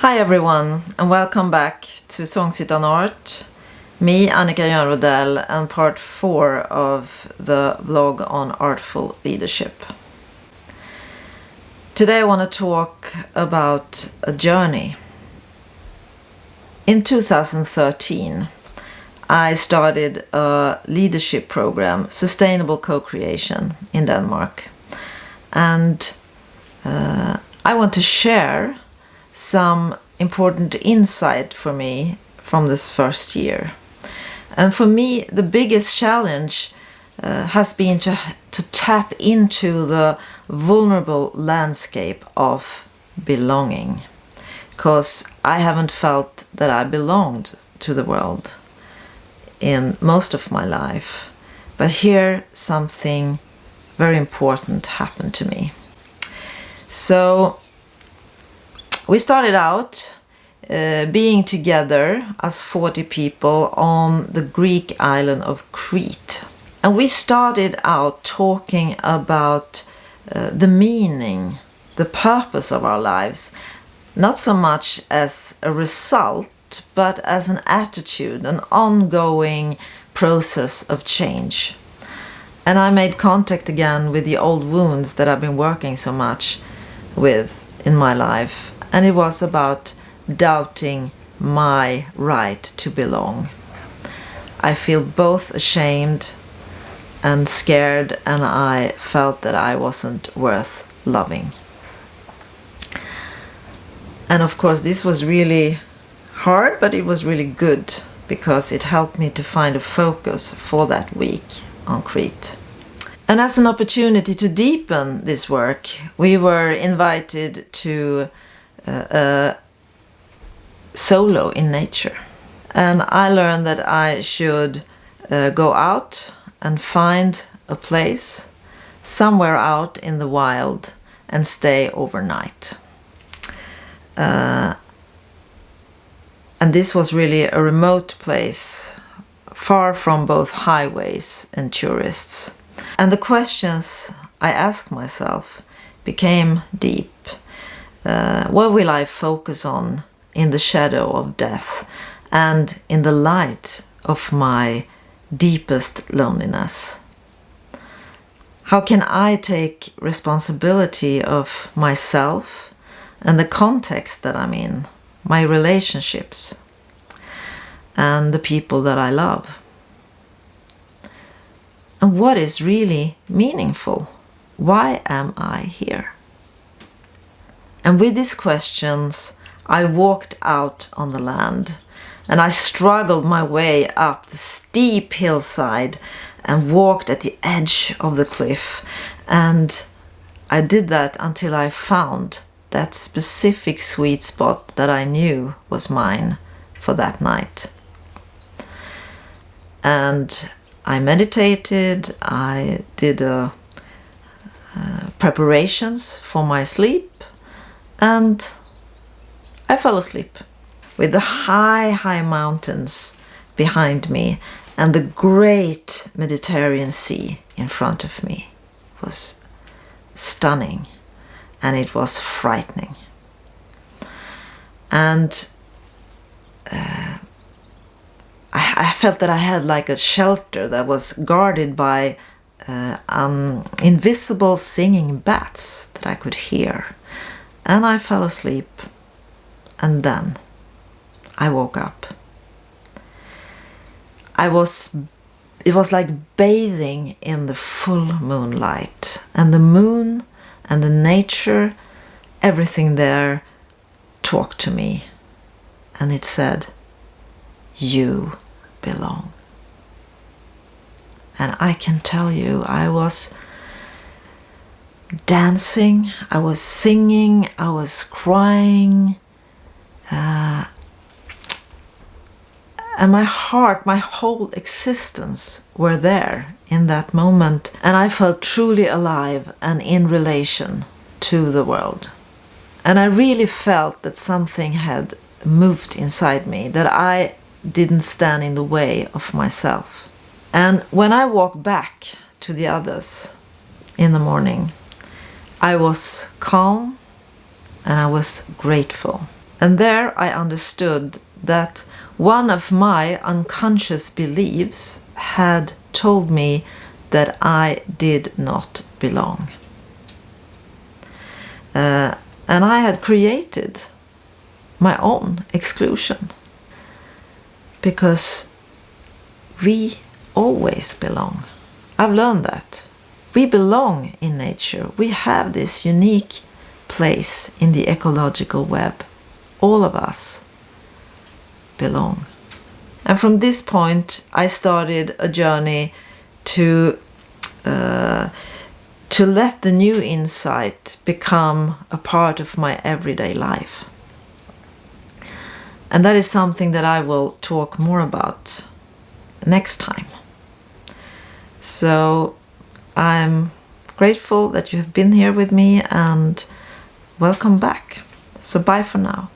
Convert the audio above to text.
Hi everyone, and welcome back to Songs Utan Art. Me, Annika Jönrodell, and part 4 of the vlog on Artful Leadership. Today I want to talk about a journey. In 2013, I started a leadership program, Sustainable Co-Creation, in Denmark. And I want to share some important insight for me from this first year. And for me, the biggest challenge has been to tap into the vulnerable landscape of belonging, because I haven't felt that I belonged to the world in most of my life. But here something very important happened to me. So we started out being together as 40 people on the Greek island of Crete. And we started out talking about the meaning, the purpose of our lives, not so much as a result, but as an attitude, an ongoing process of change. And I made contact again with the old wounds that I've been working so much with in my life. And it was about doubting my right to belong. I feel both ashamed and scared, and I felt that I wasn't worth loving. And of course this was really hard, but it was really good because it helped me to find a focus for that week on Crete. And as an opportunity to deepen this work, we were invited to solo in nature. And I learned that I should go out and find a place somewhere out in the wild and stay overnight. And this was really a remote place, far from both highways and tourists. And the questions I asked myself became deep. What will I focus on in the shadow of death and in the light of my deepest loneliness? How can I take responsibility of myself and the context that I'm in, my relationships, and the people that I love? And what is really meaningful? Why am I here? And with these questions, I walked out on the land, and I struggled my way up the steep hillside and walked at the edge of the cliff. And I did that until I found that specific sweet spot that I knew was mine for that night. And I meditated, I did preparations for my sleep, and I fell asleep with the high mountains behind me and the great Mediterranean Sea in front of me. It was stunning, and it was frightening. And I felt that I had like a shelter that was guarded by invisible singing bats that I could hear. And I fell asleep, and then I woke up. It was like bathing in the full moonlight, and the moon and the nature, everything there talked to me, and it said, "You belong." And I can tell you, I was dancing, I was singing, I was crying, and my heart, my whole existence were there in that moment, and I felt truly alive and in relation to the world. And I really felt that something had moved inside me, that I didn't stand in the way of myself. And when I walked back to the others in the morning, I was calm and I was grateful. And there I understood that one of my unconscious beliefs had told me that I did not belong. And I had created my own exclusion, because we always belong. I've learned that. We belong in nature. We have this unique place in the ecological web. All of us belong. And from this point, I started a journey to let the new insight become a part of my everyday life. And that is something that I will talk more about next time. So I'm grateful that you have been here with me, and welcome back. So bye for now.